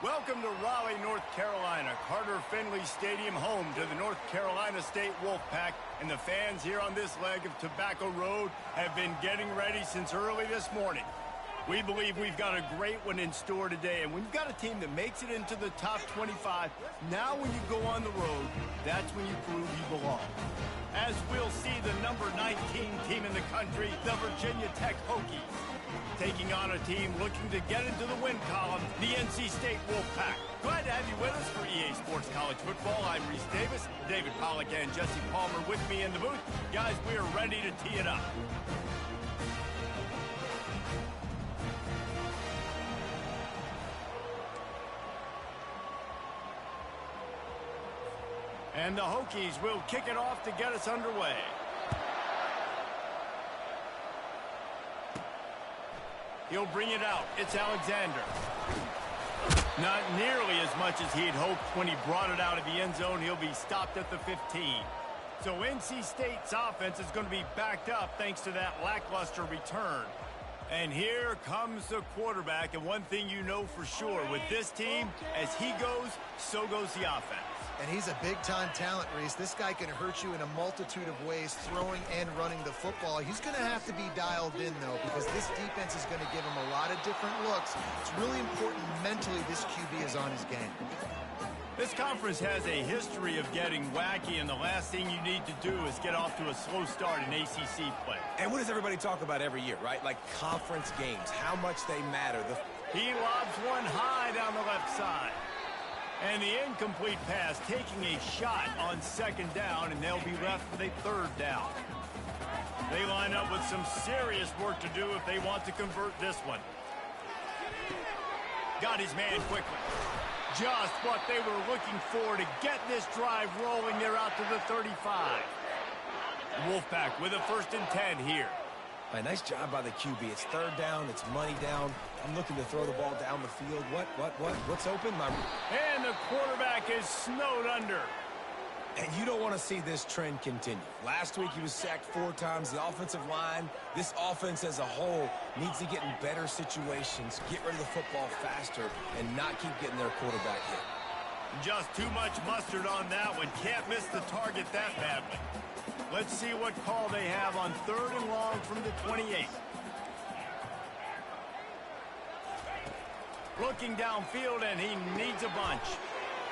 Welcome to Raleigh, North Carolina, Carter Finley Stadium, home to the North Carolina State Wolfpack, and the fans here on this leg of Tobacco Road have been getting ready since early this morning. We believe we've got a great one in store today, and when you've got a team that makes it into the top 25, now when you go on the road, that's when you prove you belong. As we'll see the number 19 team in the country, the Virginia Tech Hokies, taking on a team looking to get into the win column, the NC State Wolfpack. Glad to have you with us for EA Sports College Football. I'm Reese Davis, David Pollack and Jesse Palmer with me in the booth. Guys, we are ready to tee it up. And the Hokies will kick it off to get us underway. He'll bring it out. It's Alexander. Not nearly as much as he'd hoped when he brought it out of the end zone. He'll be stopped at the 15. So NC State's offense is going to be backed up thanks to that lackluster return. And here comes the quarterback. And one thing you know for sure, with this team, as he goes, so goes the offense. And he's a big-time talent, Reese. This guy can hurt you in a multitude of ways, throwing and running the football. He's going to have to be dialed in, though, because this defense is going to give him a lot of different looks. It's really important mentally this QB is on his game. This conference has a history of getting wacky, and the last thing you need to do is get off to a slow start in ACC play. And what does everybody talk about every year, right? Like conference games, how much they matter. He lobs one high down the left side. And the incomplete pass taking a shot on second down, and they'll be left with a third down. They line up with some serious work to do if they want to convert this one. Got his man quickly. Just what they were looking for to get this drive rolling. They're out to the 35. Wolfpack with a 1st and 10 here. A nice job by the QB. It's third down. It's money down. I'm looking to throw the ball down the field. What's open? And the quarterback is snowed under. And you don't want to see this trend continue. Last week he was sacked 4 times. The offensive line, this offense as a whole, needs to get in better situations, get rid of the football faster, and not keep getting their quarterback hit. Just too much mustard on that one. Can't miss the target that badly. Let's see what call they have on 3rd and long from the 28. Looking downfield, and he needs a bunch.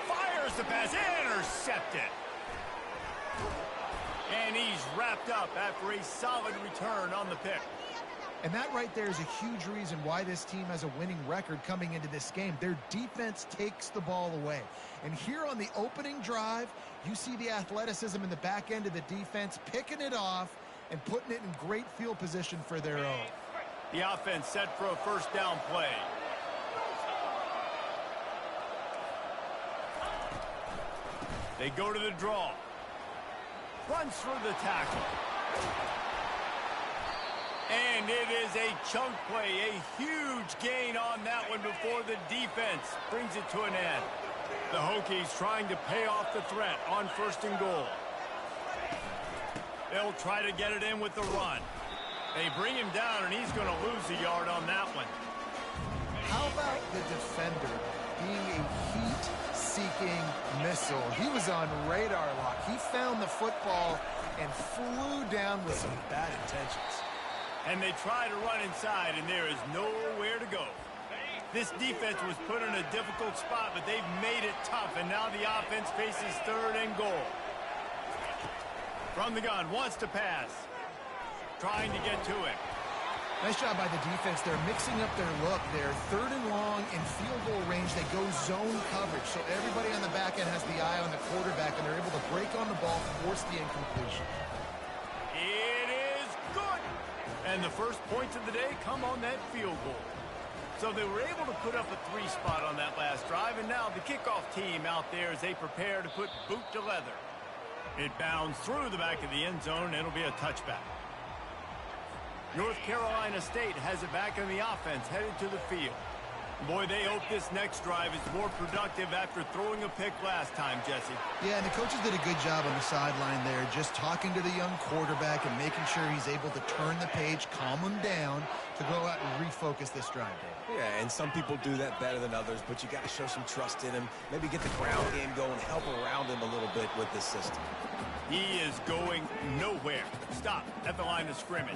Fires the pass, intercepted. And he's wrapped up after a solid return on the pick. And that right there is a huge reason why this team has a winning record coming into this game. Their defense takes the ball away. And here on the opening drive, you see the athleticism in the back end of the defense, picking it off and putting it in great field position for their own. The offense set for a 1st down play. They go to the draw. Runs through the tackle. And it is a chunk play, a huge gain on that one before the defense brings it to an end. The Hokies trying to pay off the threat on 1st and goal. They'll try to get it in with the run. They bring him down, and he's going to lose a yard on that one. How about the defender being a heat-seeking missile? He was on radar lock. He found the football and flew down with some bad intentions. And they try to run inside, and there is nowhere to go. This defense was put in a difficult spot, but they've made it tough, and now the offense faces 3rd and goal. From the gun, wants to pass. Trying to get to it. Nice job by the defense. They're mixing up their look. They're 3rd and long in field goal range. They go zone coverage, so everybody on the back end has the eye on the quarterback, and they're able to break on the ball, force the incompletion. It is good. And the first points of the day come on that field goal. So they were able to put up a 3 spot on that last drive, and now the kickoff team out there as they prepare to put boot to leather. It bounds through the back of the end zone, and it'll be a touchback. North Carolina State has it back in the offense, headed to the field. Boy, they hope this next drive is more productive after throwing a pick last time, Jesse. Yeah, and the coaches did a good job on the sideline there, just talking to the young quarterback and making sure he's able to turn the page, calm him down to go out and refocus this drive, Dave. Yeah, and some people do that better than others, but you got to show some trust in him. Maybe get the ground game going, help around him a little bit with this system. He is going nowhere. Stop at the line of scrimmage.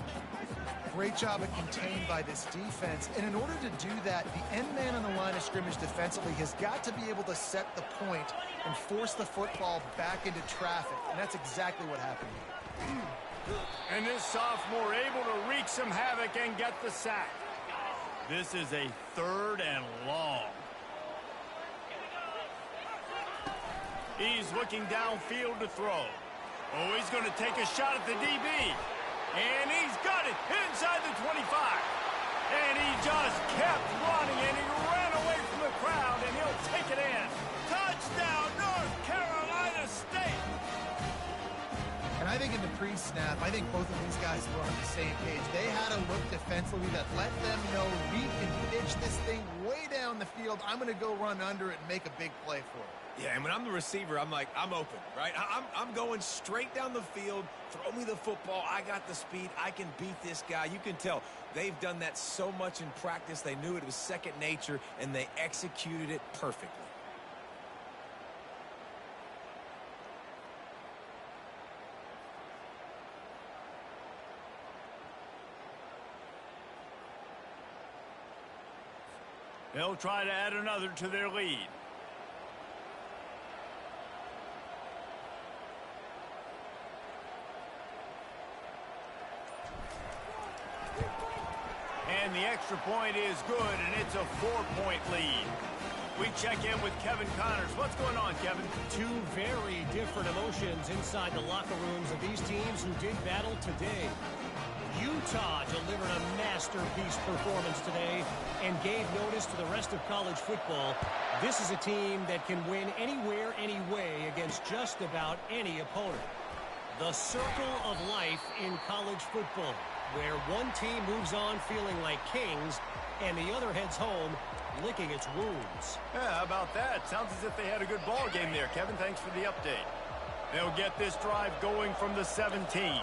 Great job of contained by this defense. And in order to do that, the end man on the line of scrimmage defensively has got to be able to set the point and force the football back into traffic. And that's exactly what happened here. And this sophomore able to wreak some havoc and get the sack. This is a 3rd and long. He's looking downfield to throw. Oh, he's going to take a shot at the DB. And he's got it inside the 25. And he just kept running, and he ran away from the crowd, and he'll take it in. Touchdown, North Carolina State. And I think in the pre-snap, I think both of these guys were on the same page. They had a look defensively that let them know we can pitch this thing way down the field. I'm going to go run under it and make a big play for it. Yeah, and when I'm the receiver, I'm like, I'm open, right? I'm going straight down the field. Throw me the football. I got the speed. I can beat this guy. You can tell they've done that so much in practice. They knew it was second nature, and they executed it perfectly. They'll try to add another to their lead. And the extra point is good, and it's a 4-point lead. We check in with Kevin Connors. What's going on, Kevin? Two very different emotions inside the locker rooms of these teams who did battle today. Utah delivered a masterpiece performance today and gave notice to the rest of college football. This is a team that can win anywhere, any way against just about any opponent. The circle of life in college football, where one team moves on feeling like kings and the other heads home licking its wounds. Yeah, how about that? Sounds as if they had a good ball game there, Kevin. Thanks for the update. They'll get this drive going from the 17.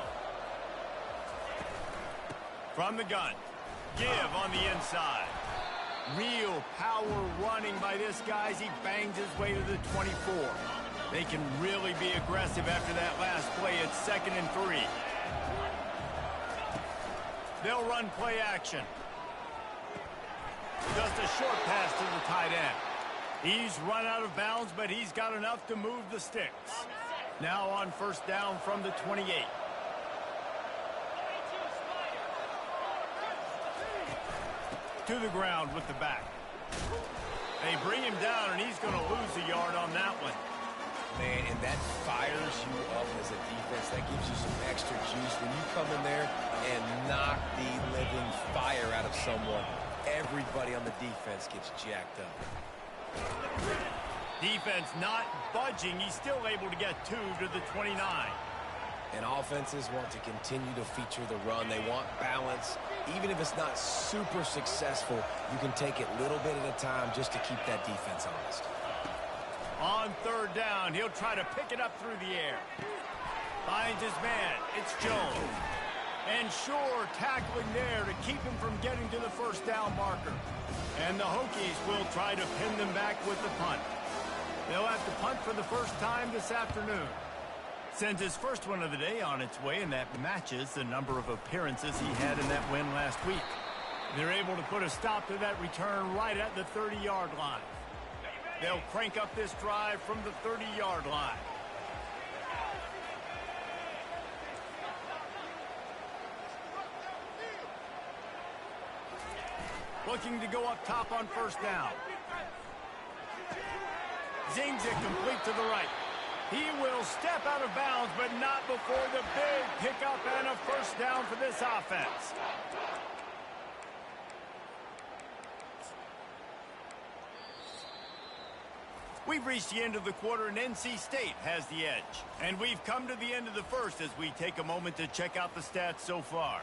From the gun. Give on the inside. Real power running by this guy as he bangs his way to the 24. They can really be aggressive after that last play. It's 2nd and 3. They'll run play action. Just a short pass to the tight end. He's run out of bounds, but he's got enough to move the sticks. Now on 1st down from the 28. To the ground with the back. They bring him down, and he's going to lose a yard on that one. Man, and that fires you up as a defense. That gives you some extra juice. When you come in there and knock the living fire out of someone, everybody on the defense gets jacked up. Defense not budging. He's still able to get 2 to the 29. And offenses want to continue to feature the run. They want balance. Even if it's not super successful, you can take it little bit at a time just to keep that defense honest. On 3rd down, he'll try to pick it up through the air. Finds his man. It's Jones. And Shore tackling there to keep him from getting to the 1st down marker. And the Hokies will try to pin them back with the punt. They'll have to punt for the first time this afternoon. Sends his first one of the day on its way, and that matches the number of appearances he had in that win last week. They're able to put a stop to that return right at the 30-yard line. They'll crank up this drive from the 30-yard line. Looking to go up top on 1st down. Zings it complete to the right. He will step out of bounds, but not before the big pickup and a 1st down for this offense. We've reached the end of the quarter, and NC State has the edge. And we've come to the end of the 1st as we take a moment to check out the stats so far.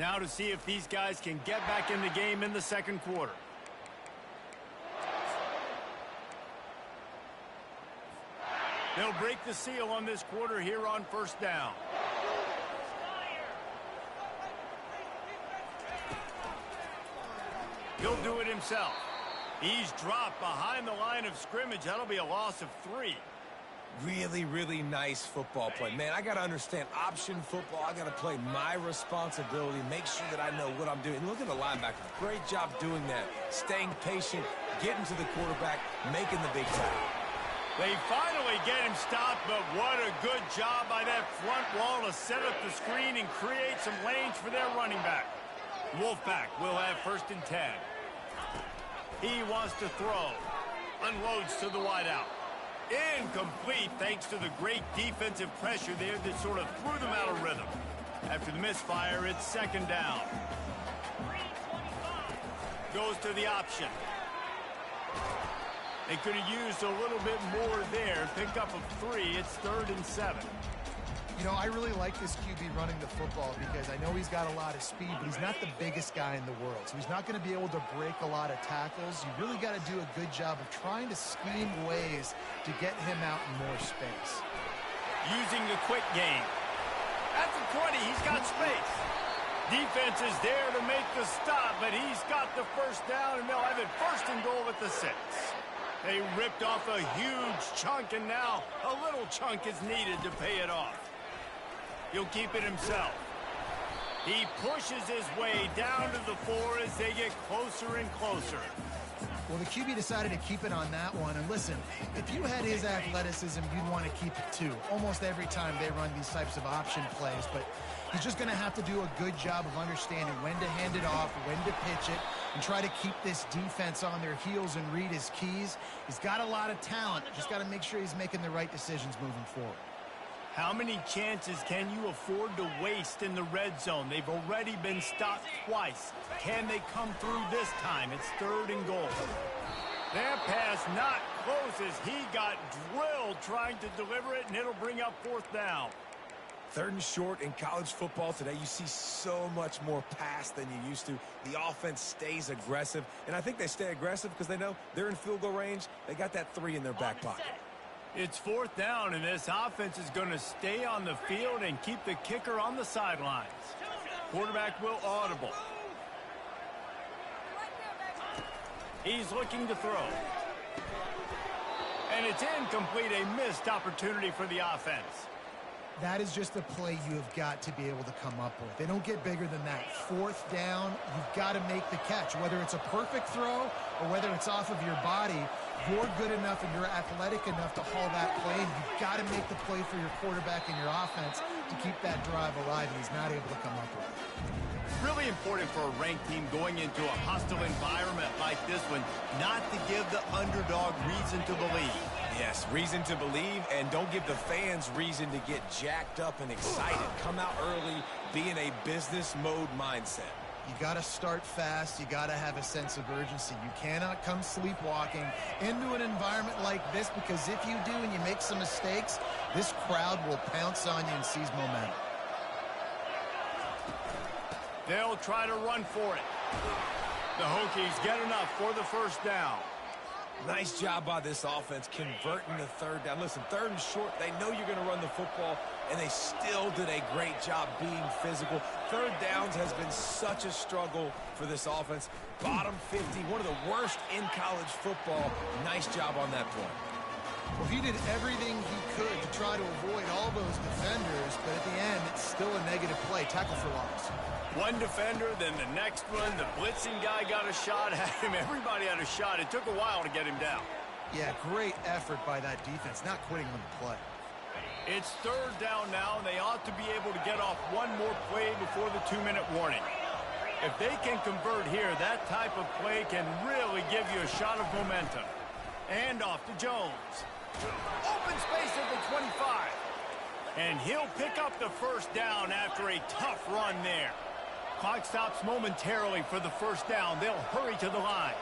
Now to see if these guys can get back in the game in the second quarter. They'll break the seal on this quarter here on first down. He'll do it himself. He's dropped behind the line of scrimmage. That'll be a loss of 3. Really, really nice football play. Man, I got to understand option football. I got to play my responsibility, make sure that I know what I'm doing. And look at the linebacker. Great job doing that. Staying patient, getting to the quarterback, making the big tackle. They finally get him stopped, but what a good job by that front wall to set up the screen and create some lanes for their running back. Wolfpack will have 1st and 10. He wants to throw. Unloads to the wideout. Incomplete thanks to the great defensive pressure there that sort of threw them out of rhythm. After the misfire, it's 2nd down. Goes to the option. They could have used a little bit more there. Pick up of 3. It's 3rd and 7. You know, I really like this QB running the football because I know he's got a lot of speed, but he's not the biggest guy in the world. So he's not going to be able to break a lot of tackles. You really got to do a good job of trying to scheme ways to get him out in more space. Using the quick game. At the 20, he's got space. Defense is there to make the stop, but he's got the 1st down, and they'll have it 1st and goal at the 6. They ripped off a huge chunk, and now a little chunk is needed to pay it off. He'll keep it himself. He pushes his way down to the 4 as they get closer and closer. Well, the QB decided to keep it on that one. And listen, if you had his athleticism, you'd want to keep it too. Almost every time they run these types of option plays. But he's just going to have to do a good job of understanding when to hand it off, when to pitch it, and try to keep this defense on their heels and read his keys. He's got a lot of talent. Just got to make sure he's making the right decisions moving forward. How many chances can you afford to waste in the red zone? They've already been stopped twice. Can they come through this time? It's 3rd and goal. That pass not close as he got drilled trying to deliver it, and it'll bring up 4th down. 3rd and short in college football today. You see so much more pass than you used to. The offense stays aggressive, and I think they stay aggressive because they know they're in field goal range. They got that 3 in their back pocket. It's 4th down, and this offense is going to stay on the field and keep the kicker on the sidelines. Quarterback will audible. He's looking to throw. And it's incomplete, a missed opportunity for the offense. That is just a play you have got to be able to come up with. They don't get bigger than that. 4th down, you've got to make the catch. Whether it's a perfect throw or whether it's off of your body, you're good enough and you're athletic enough to haul that play, and you've got to make the play for your quarterback and your offense to keep that drive alive, and he's not able to come up with it. Really important for a ranked team going into a hostile environment like this one, not to give the underdog reason to believe. Yes, reason to believe, and don't give the fans reason to get jacked up and excited. Come out early, be in a business mode mindset. You got to start fast. You got to have a sense of urgency. You cannot come sleepwalking into an environment like this, because if you do and you make some mistakes, this crowd will pounce on you and seize momentum. They'll try to run for it. The Hokies get enough for the 1st down. Nice job by this offense converting the 3rd down. Listen, 3rd and short, they know you're going to run the football, and they still did a great job being physical. 3rd downs has been such a struggle for this offense. Bottom 50, one of the worst in college football. Nice job on that point. Well, he did everything he could to try to avoid all those defenders, but at the end, it's still a negative play. Tackle for loss. One defender, then the next one. The blitzing guy got a shot at him. Everybody had a shot. It took a while to get him down. Yeah, great effort by that defense, not quitting on the play. It's 3rd down now, and they ought to be able to get off one more play before the 2-minute warning. If they can convert here, that type of play can really give you a shot of momentum. And off to Jones. Open space at the 25. And he'll pick up the 1st down after a tough run there. Clock stops momentarily for the 1st down. They'll hurry to the line.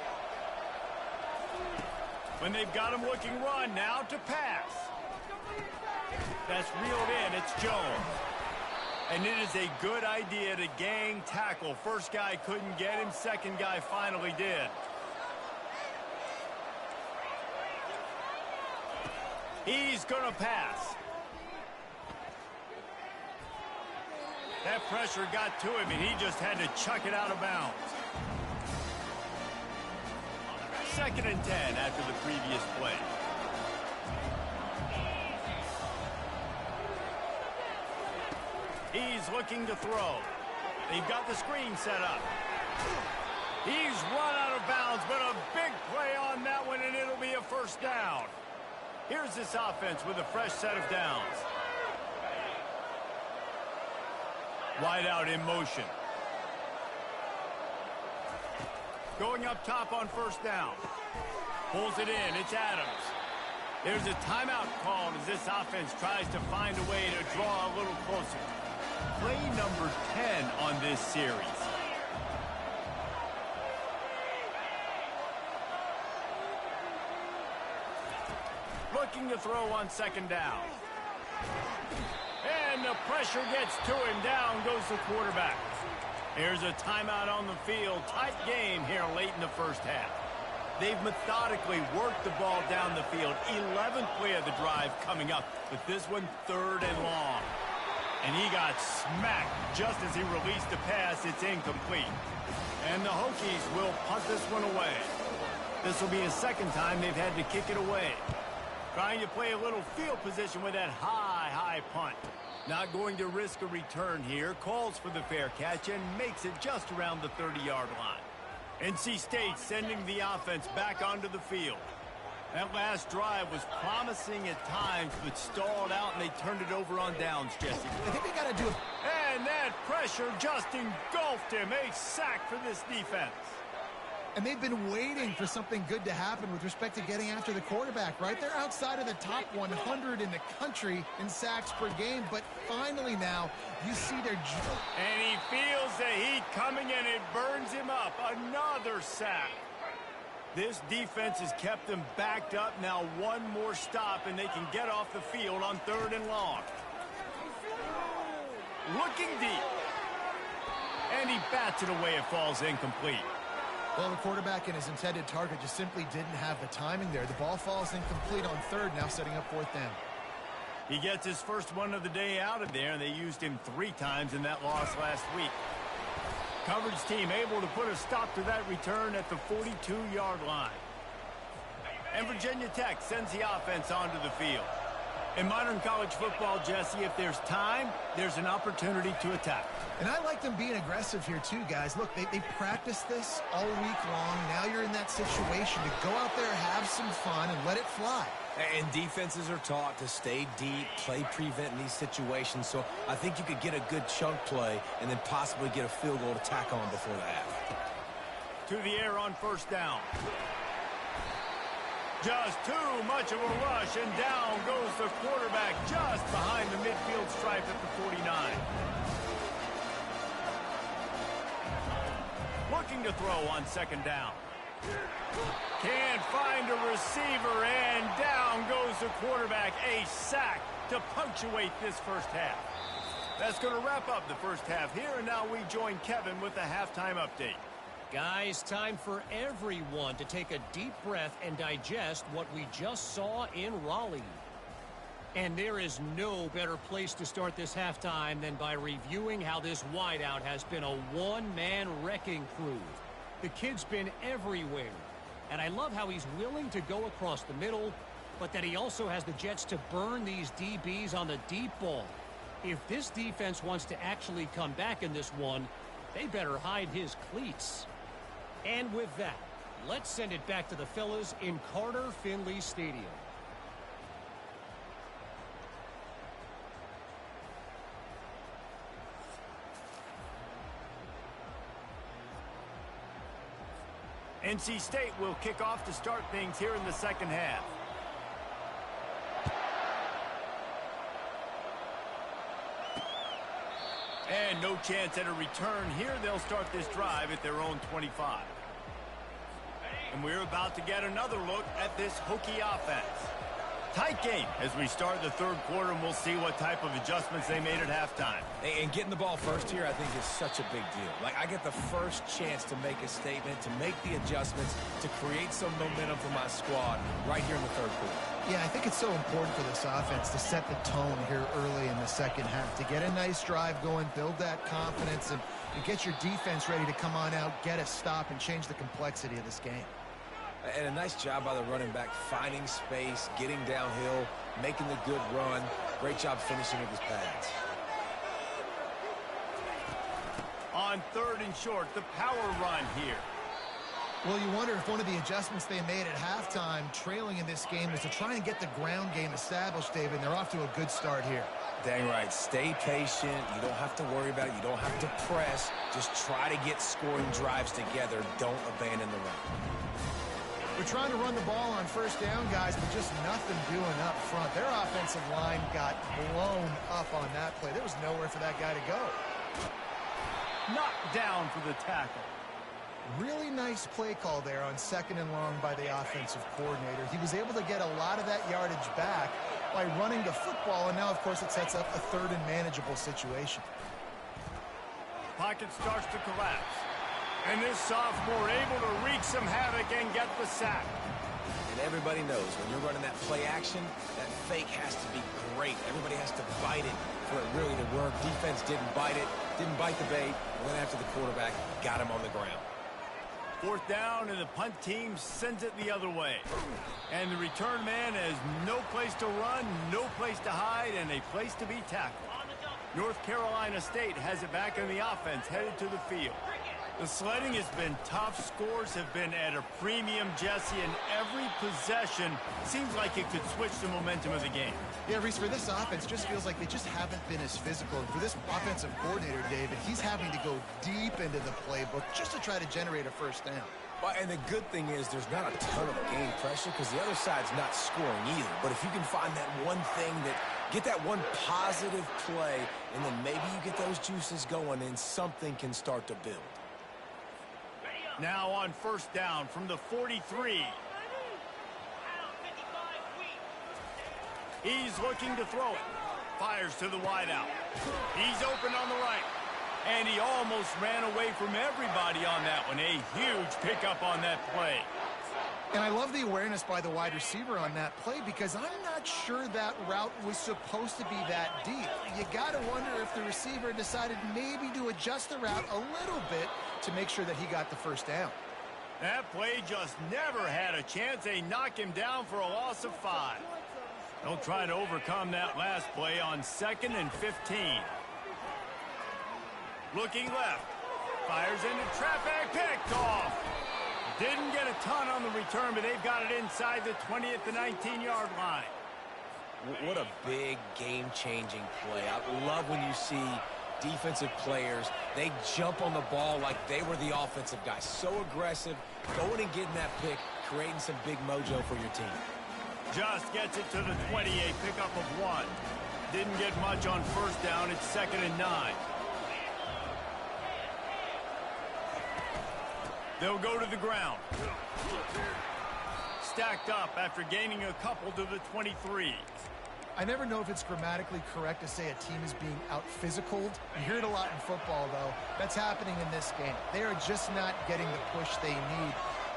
When they've got him looking run, now to pass. That's reeled in. It's Jones. And it is a good idea to gang tackle. First guy couldn't get him. Second guy finally did. He's going to pass. That pressure got to him, and he just had to chuck it out of bounds. 2nd and 10 after the previous play. He's looking to throw. They've got the screen set up. He's run out of bounds, but a big play on that one, and it'll be a first down. Here's this offense with a fresh set of downs. Wide out in motion. Going up top on first down. Pulls it in. It's Adams. There's a timeout called as this offense tries to find a way to draw a little closer. Play number 10 on this series. Looking to throw on 2nd down. And the pressure gets to him. Down goes the quarterback. Here's a timeout on the field. Tight game here late in the first half. They've methodically worked the ball down the field. 11th play of the drive coming up. But this one, 3rd and long. And he got smacked just as he released the pass. It's incomplete. And the Hokies will punt this one away. This will be a 2nd time they've had to kick it away. Trying to play a little field position with that high punt. Not going to risk a return here. Calls for the fair catch and makes it just around the 30-yard line. NC State sending the offense back onto the field. That last drive was promising at times, but stalled out, and they turned it over on downs, Jesse. I think they got to do it. And that pressure just engulfed him. A sack for this defense. And they've been waiting for something good to happen with respect to getting after the quarterback, right? They're outside of the top 100 in the country in sacks per game, but finally now you see their... And he feels the heat coming, and it burns him up. Another sack. This defense has kept them backed up. Now one more stop, and they can get off the field on 3rd and long. Looking deep. And he bats it away. It falls incomplete. Well, the quarterback and his intended target just simply didn't have the timing there. The ball falls incomplete on 3rd, now setting up 4th down. He gets his first one of the day out of there, and they used him 3 times in that loss last week. Coverage team able to put a stop to that return at the 42-yard line. And Virginia Tech sends the offense onto the field. In modern college football, Jesse, if there's time, there's an opportunity to attack. And I like them being aggressive here too, guys. Look, they practiced this all week long. Now you're in that situation to go out there, have some fun, and let it fly. And defenses are taught to stay deep, play prevent in these situations. So I think you could get a good chunk play and then possibly get a field goal to tack on before the half. To the air on first down. Just too much of a rush, and down goes the quarterback just behind the midfield stripe at the 49. Looking to throw on 2nd down. Can't find a receiver, and down goes the quarterback. A sack to punctuate this first half. That's going to wrap up the first half here, and now we join Kevin with the halftime update. Guys, time for everyone to take a deep breath and digest what we just saw in Raleigh. And there is no better place to start this halftime than by reviewing how this wideout has been a one-man wrecking crew. The kid's been everywhere. And I love how he's willing to go across the middle, but that he also has the jets to burn these DBs on the deep ball. If this defense wants to actually come back in this one, they better hide his cleats. And with that, let's send it back to the fellas in Carter Finley Stadium. NC State will kick off to start things here in the second half. And no chance at a return here. They'll start this drive at their own 25. And we're about to get another look at this Hokie offense. Tight game as we start the third quarter, and we'll see what type of adjustments they made at halftime. And getting the ball first here, I think, is such a big deal. Like, I get the first chance to make a statement, to make the adjustments, to create some momentum for my squad right here in the third quarter. Yeah, I think it's so important for this offense to set the tone here early in the second half, to get a nice drive going, build that confidence, and get your defense ready to come on out, get a stop, and change the complexity of this game. And a nice job by the running back, finding space, getting downhill, making the good run. Great job finishing with his pads. On third and short, the power run here. Well, you wonder if one of the adjustments they made at halftime, trailing in this game, was to try and get the ground game established, David, and they're off to a good start here. Dang right. Stay patient. You don't have to worry about it. You don't have to press. Just try to get scoring drives together. Don't abandon the run. We're trying to run the ball on first down, guys, but just nothing doing up front. Their offensive line got blown up on that play. There was nowhere for that guy to go. Knocked down for the tackle. Really nice play call there on second and long by the offensive coordinator. He was able to get a lot of that yardage back by running the football, and now, of course, it sets up a third and manageable situation. Pocket starts to collapse. And this sophomore able to wreak some havoc and get the sack. And everybody knows when you're running that play action, that fake has to be great. Everybody has to bite it for it really to work. Defense didn't bite it, didn't bite the bait, went after the quarterback, got him on the ground. Fourth down, and the punt team sends it the other way. And the return man has no place to run, no place to hide, and a place to be tackled. North Carolina State has it back in the offense, headed to the field. The sledding has been tough. Scores have been at a premium, Jesse, and every possession seems like it could switch the momentum of the game. Yeah, Reese, for this offense, just feels like they just haven't been as physical. And for this offensive coordinator, David, he's having to go deep into the playbook just to try to generate a first down. Well, and the good thing is there's not a ton of game pressure because the other side's not scoring either. But if you can find that one thing that get that one positive play, and then maybe you get those juices going, and something can start to build. Now on first down from the 43. He's looking to throw it. Fires to the wideout. He's open on the right. And he almost ran away from everybody on that one. A huge pickup on that play. And I love the awareness by the wide receiver on that play because I'm not sure that route was supposed to be that deep. You got to wonder if the receiver decided maybe to adjust the route a little bit to make sure that he got the first down. That play just never had a chance. They knock him down for a loss of 5. They'll try to overcome that last play on 2nd and 15. Looking left. Fires into traffic. Picked off. Didn't get a ton on the return, but they've got it inside the 20 at the 19-yard line. What a big game-changing play. I love when you see defensive players, they jump on the ball like they were the offensive guy. So aggressive, going and getting that pick, creating some big mojo for your team. Just gets it to the 28, pickup of 1. Didn't get much on first down. It's 2nd and 9. They'll go to the ground. Stacked up after gaining a couple to the 23. I never know if it's grammatically correct to say a team is being out-physicaled. You hear it a lot in football, though. That's happening in this game. They are just not getting the push they need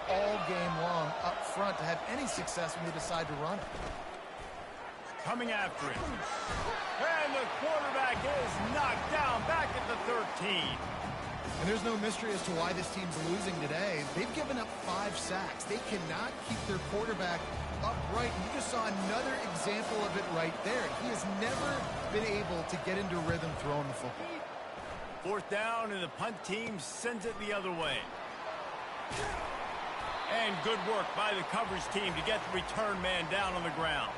all game long up front to have any success when they decide to run it. Coming after it. And the quarterback is knocked down back at the 13. And there's no mystery as to why this team's losing today. They've given up 5 sacks. They cannot keep their quarterback upright. And you just saw another example of it right there. He has never been able to get into rhythm throwing the football. Fourth down, and the punt team sends it the other way. And good work by the coverage team to get the return man down on the ground.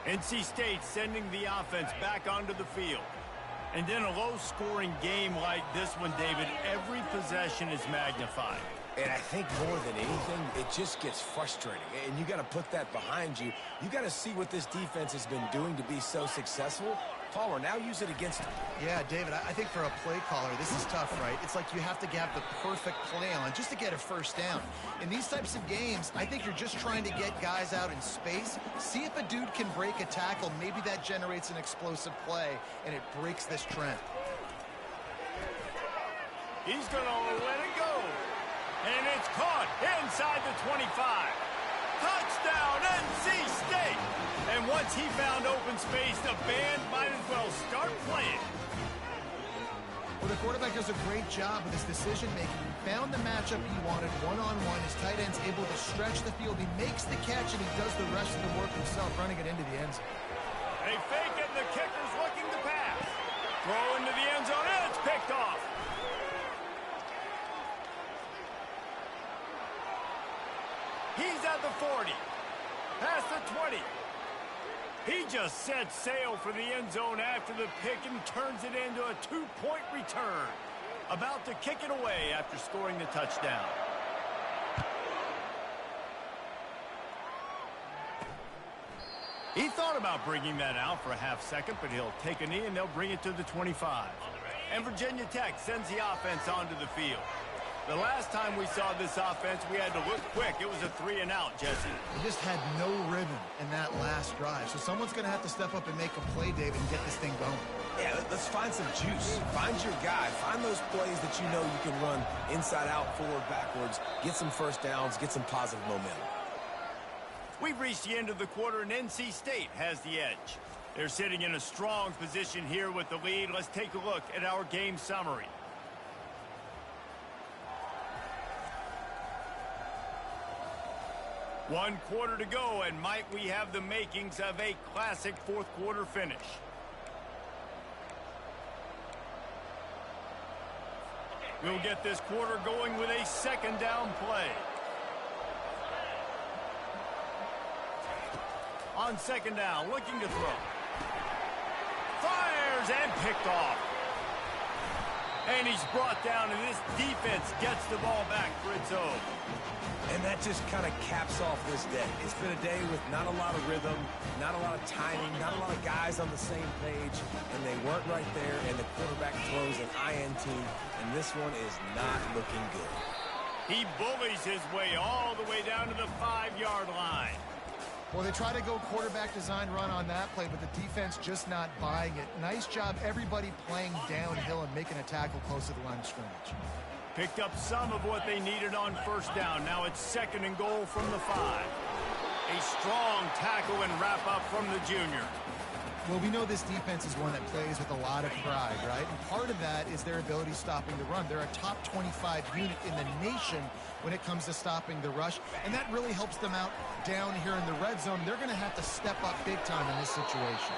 NC State sending the offense back onto the field. And in a low-scoring game like this one, David, every possession is magnified. And I think more than anything, it just gets frustrating. And you got to put that behind you. You got to see what this defense has been doing to be so successful. Palmer, now use it against him. Yeah, David, I think for a play caller, this is tough, right? It's like you have to have the perfect play on just to get a first down. In these types of games, I think you're just trying to get guys out in space, see if a dude can break a tackle. Maybe that generates an explosive play, and it breaks this trend. He's going to let it go. And it's caught inside the 25. Touchdown, NC State! And once he found open space, the band might as well start playing. Well, the quarterback does a great job with his decision-making. He found the matchup he wanted one-on-one. His tight end's able to stretch the field. He makes the catch, and he does the rest of the work himself, running it into the end zone. They fake it, and the kicker's looking to pass. Throw into the end zone, and it's picked off. He's at the 40. Past the 20. He just set sail for the end zone after the pick and turns it into a 2-point return. About to kick it away after scoring the touchdown. He thought about bringing that out for a half second, but he'll take a knee and they'll bring it to the 25. And Virginia Tech sends the offense onto the field. The last time we saw this offense, we had to look quick. It was a 3-and-out, Jesse. They just had no rhythm in that last drive. So someone's going to have to step up and make a play, David, and get this thing going. Yeah, let's find some juice. Find your guy. Find those plays that you know you can run inside out, forward, backwards. Get some first downs. Get some positive momentum. We've reached the end of the quarter, and NC State has the edge. They're sitting in a strong position here with the lead. Let's take a look at our game summary. One quarter to go, and might we have the makings of a classic fourth-quarter finish. We'll get this quarter going with a second down play. On second down, looking to throw. Fires and picked off. And he's brought down, and this defense gets the ball back for its own. And that just kind of caps off this day. It's been a day with not a lot of rhythm, not a lot of timing, not a lot of guys on the same page, and they weren't right there, and the quarterback throws an INT, and this one is not looking good. He bullies his way all the way down to the 5-yard line. Well, they try to go quarterback design run on that play, but the defense just not buying it. Nice job, everybody playing downhill and making a tackle close to the line of scrimmage. Picked up some of what they needed on first down. Now it's second and goal from the 5. A strong tackle and wrap up from the junior. Well, we know this defense is one that plays with a lot of pride, right? And part of that is their ability stopping the run. They're a top 25 unit in the nation when it comes to stopping the rush, and that really helps them out down here in the red zone. They're going to have to step up big time in this situation.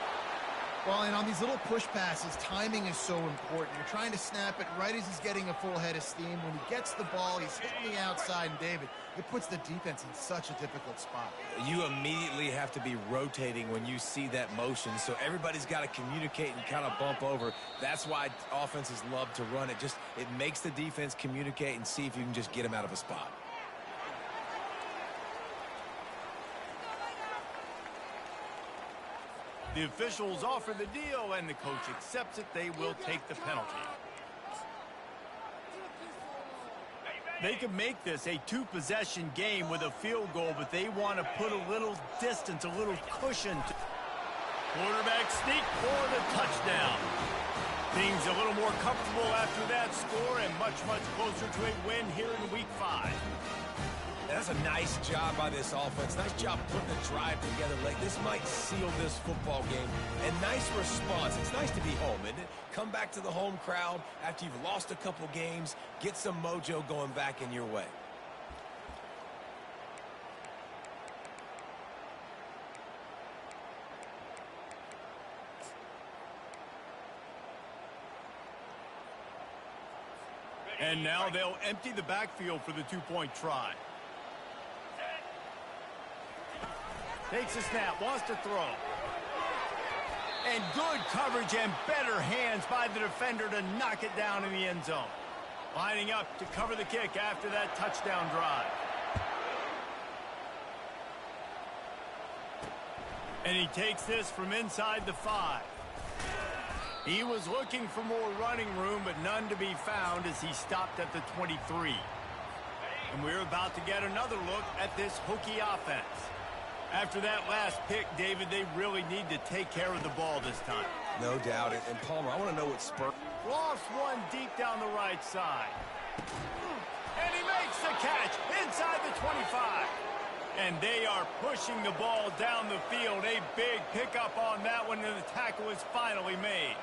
Well, and on these little push passes, timing is so important. You're trying to snap it right as he's getting a full head of steam. When he gets the ball, he's hitting the outside, and David, it puts the defense in such a difficult spot. You immediately have to be rotating when you see that motion, so everybody's got to communicate and kind of bump over. That's why offenses love to run it. It makes the defense communicate and see if you can just get them out of a spot. The officials offer the deal, and the coach accepts it. They will take the penalty. They could make this a two-possession game with a field goal, but they want to put a little distance, a little cushion. Quarterback sneak for the touchdown. Things a little more comfortable after that score and much, much closer to a win here in Week 5. That's a nice job by this offense. Nice job putting the drive together late. This might seal this football game. And nice response. It's nice to be home, isn't it? Come back to the home crowd after you've lost a couple games. Get some mojo going back in your way. And now they'll empty the backfield for the two-point try. Takes a snap, wants to throw. And good coverage and better hands by the defender to knock it down in the end zone. Lining up to cover the kick after that touchdown drive. And he takes this from inside the 5. He was looking for more running room, but none to be found as he stopped at the 23. And we're about to get another look at this Hokie offense. After that last pick, David, they really need to take care of the ball this time. No doubt. And Palmer, I want to know what spur. Lost one deep down the right side. And he makes the catch inside the 25. And they are pushing the ball down the field. A big pickup on that one, and the tackle is finally made.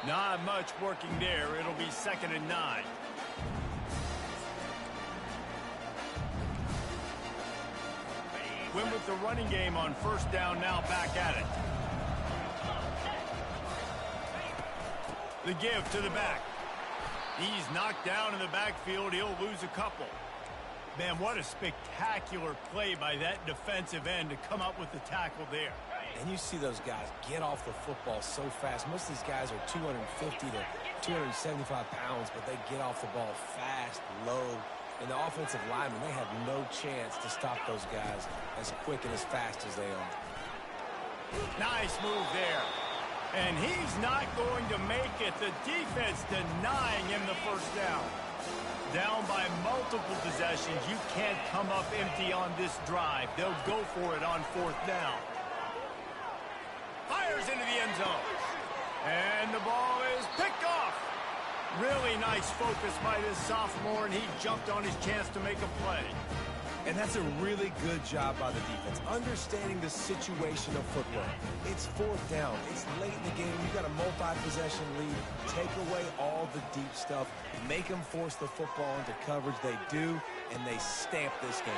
Not much working there. It'll be 2nd and 9. Win with the running game on 1st down, now back at it. The give to the back. He's knocked down in the backfield. He'll lose a couple. Man, what a spectacular play by that defensive end to come up with the tackle there. And you see those guys get off the football so fast. Most of these guys are 250 to 275 pounds, but they get off the ball fast, low. And the offensive linemen, they have no chance to stop those guys as quick and as fast as they are. Nice move there. And he's not going to make it. The defense denying him the 1st down. Down by multiple possessions. You can't come up empty on this drive. They'll go for it on 4th down. Fires into the end zone. And the ball is picked off. Really nice focus by this sophomore, and he jumped on his chance to make a play. And that's a really good job by the defense, understanding the situation of football. It's 4th down. It's late in the game. You've got a multi-possession lead. Take away all the deep stuff. Make them force the football into coverage. They do, and they stamp this game.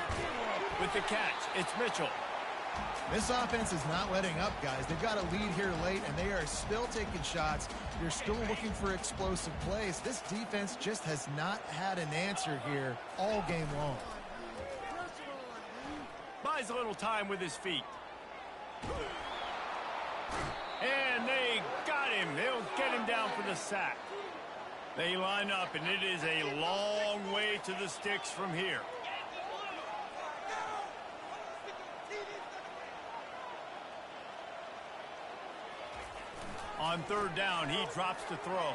With the catch, it's Mitchell. This offense is not letting up, guys. They've got a lead here late, and they are still taking shots. They're still looking for explosive plays. This defense just has not had an answer here all game long. Buys a little time with his feet. And they got him. They'll get him down for the sack. They line up, and it is a long way to the sticks from here. On 3rd down, he drops to throw.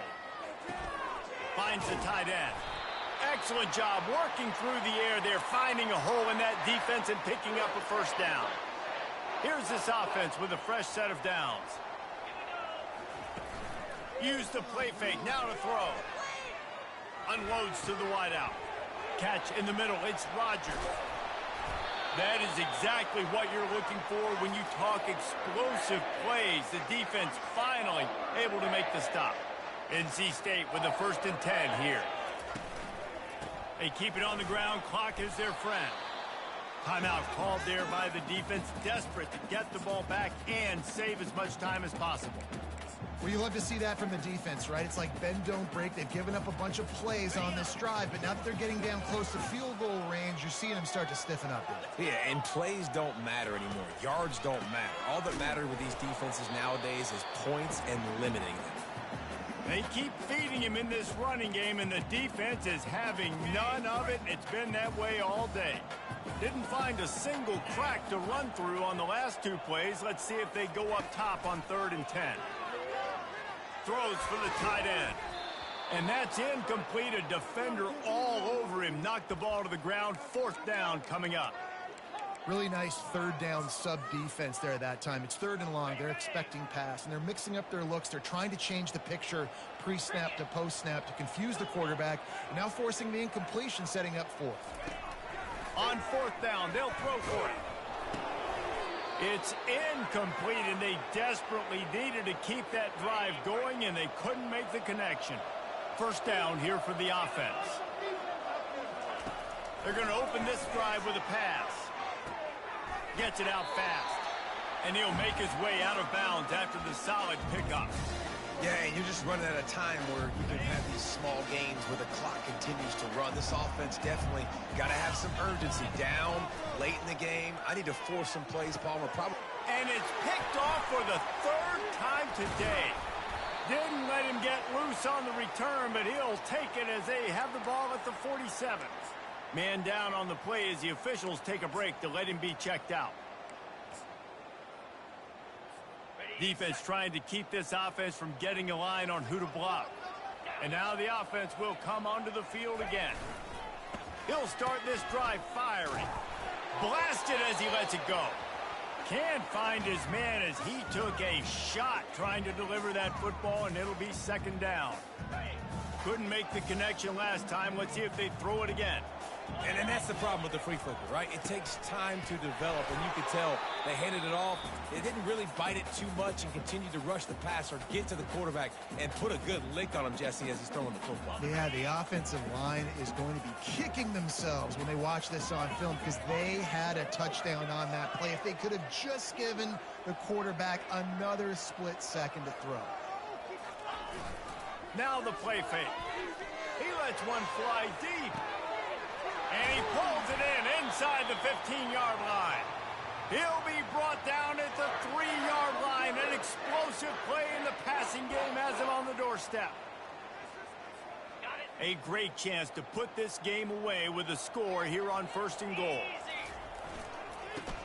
Finds the tight end. Excellent job working through the air. They're finding a hole in that defense and picking up a 1st down. Here's this offense with a fresh set of downs. Use the play fake. Now to throw. Unloads to the wideout. Catch in the middle. It's Rodgers. That is exactly what you're looking for when you talk explosive plays. The defense finally able to make the stop. NC State with the 1st and 10 here. They keep it on the ground. Clock is their friend. Timeout called there by the defense, desperate to get the ball back and save as much time as possible. Well, you love to see that from the defense, right? It's like bend, don't break. They've given up a bunch of plays on this drive, but now that they're getting down close to field goal range, you're seeing them start to stiffen up. Yeah, and plays don't matter anymore. Yards don't matter. All that matters with these defenses nowadays is points and limiting them. They keep feeding him in this running game, and the defense is having none of it. It's been that way all day. Didn't find a single crack to run through on the last 2 plays. Let's see if they go up top on 3rd and 10. Throws for the tight end. And that's incomplete. A defender all over him. Knocked the ball to the ground. 4th down coming up. Really nice 3rd down sub defense there at that time. It's 3rd and long. They're expecting pass, and they're mixing up their looks. They're trying to change the picture pre-snap to post-snap to confuse the quarterback. And now forcing the incompletion, setting up 4th. On 4th down, they'll throw for it. It's incomplete, and they desperately needed to keep that drive going, and they couldn't make the connection. 1st down here for the offense. They're going to open this drive with a pass. Gets it out fast. And he'll make his way out of bounds after the solid pickup. Yeah, and you're just running at a time where you can have these small gains where the clock continues to run. This offense definitely got to have some urgency. Down, late in the game. I need to force some plays, Palmer. Probably. And it's picked off for the 3rd time today. Didn't let him get loose on the return, but he'll take it as they have the ball at the 47. Man down on the play as the officials take a break to let him be checked out. Defense trying to keep this offense from getting a line on who to block. And now the offense will come onto the field again. He'll start this drive firing. Blasted as he lets it go. Can't find his man as he took a shot trying to deliver that football, and it'll be second down. Couldn't make the connection last time. Let's see if they throw it again. And that's the problem with the free flipper, right? It takes time to develop, and you could tell they handed it off. They didn't really bite it too much and continue to rush the pass or get to the quarterback and put a good lick on him, Jesse, as he's throwing the football. Yeah, the offensive line is going to be kicking themselves when they watch this on film because they had a touchdown on that play. If they could have just given the quarterback another split second to throw. Now the play fake. He lets one fly deep. And he pulls it in inside the 15-yard line. He'll be brought down at the 3-yard line. An explosive play in the passing game has him on the doorstep. A great chance to put this game away with a score here on 1st and goal.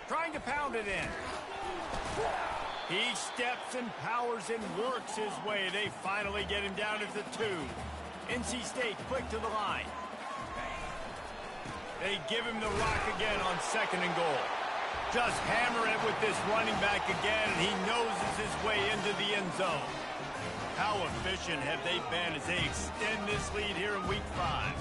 Trying to pound it in. He steps and powers and works his way. They finally get him down at the 2. NC State quick to the line. They give him the rock again on 2nd and goal. Just hammer it with this running back again, and he noses his way into the end zone. How efficient have they been as they extend this lead here in Week 5?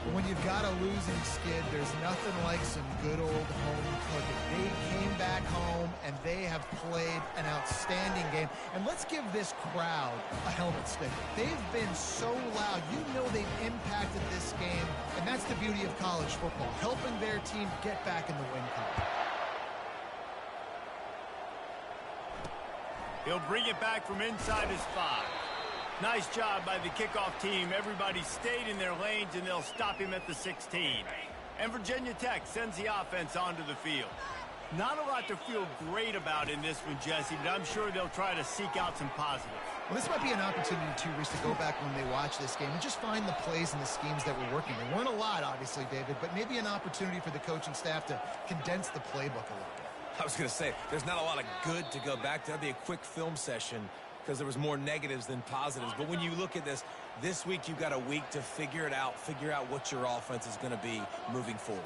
But when you've got a losing skid, there's nothing like some good old home cooking. They came back home, and they have played an outstanding game. And let's give this crowd a helmet sticker. They've been so loud. You know they've impacted this game, and that's the beauty of college football, helping their team get back in the win column. He'll bring it back from inside his 5. Nice job by the kickoff team. Everybody stayed in their lanes, and they'll stop him at the 16. And Virginia Tech sends the offense onto the field. Not a lot to feel great about in this one, Jesse, but I'm sure they'll try to seek out some positives. Well, this might be an opportunity, too, Reese, to go back when they watch this game and just find the plays and the schemes that were working. There weren't a lot, obviously, David, but maybe an opportunity for the coaching staff to condense the playbook a little bit. I was going to say, there's not a lot of good to go back to. That'd be a quick film session because there was more negatives than positives. But when you look at this week you've got a week to figure it out, figure out what your offense is going to be moving forward.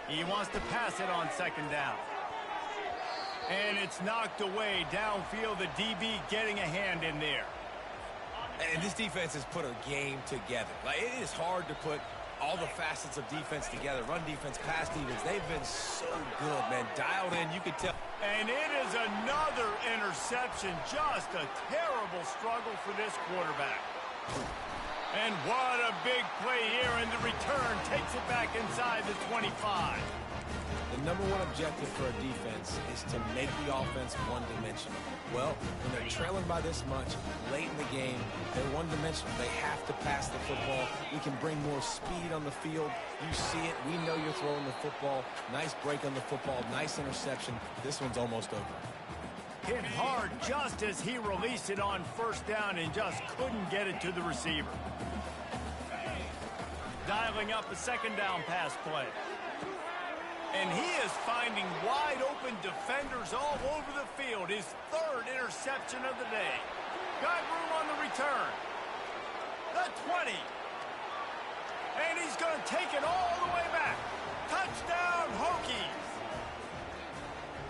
He wants to pass it on 2nd down. And it's knocked away downfield. The DB getting a hand in there. And this defense has put a game together. Like, it is hard to put all the facets of defense together. Run defense, pass defense. They've been so good, man. Dialed in, you can tell. And it is another interception. Just a terrible struggle for this quarterback. And what a big play here, and the return takes it back inside the 25. The number one objective for a defense is to make the offense one-dimensional. Well, when they're trailing by this much, late in the game, they're one-dimensional. They have to pass the football. We can bring more speed on the field. You see it. We know you're throwing the football. Nice break on the football. Nice interception. This one's almost over. Hit hard just as he released it on 1st down and just couldn't get it to the receiver. Dialing up a 2nd down pass play. And he is finding wide-open defenders all over the field. His 3rd interception of the day. Got room on the return. The 20. And he's going to take it all the way back. Touchdown, Hokies.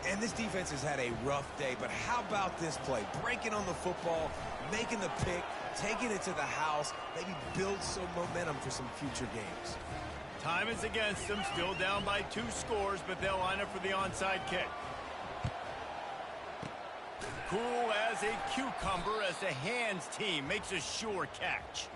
And this defense has had a rough day, but how about this play? Breaking on the football, making the pick, taking it to the house, maybe build some momentum for some future games. Time is against them, still down by 2 scores, but they'll line up for the onside kick. Cool as a cucumber as the hands team makes a sure catch.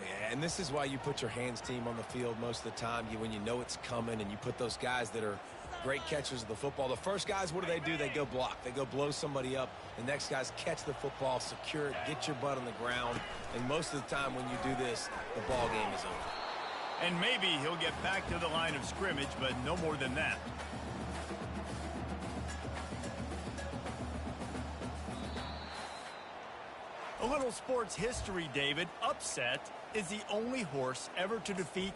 Yeah, and this is why you put your hands team on the field most of the time, when you know it's coming, and you put those guys that are great catchers of the football. The first guys, what do? They go block. They go blow somebody up. The next guys catch the football, secure it, get your butt on the ground. And most of the time when you do this, the ball game is over. And maybe he'll get back to the line of scrimmage, but no more than that. A little sports history, David. Upset is the only horse ever to defeat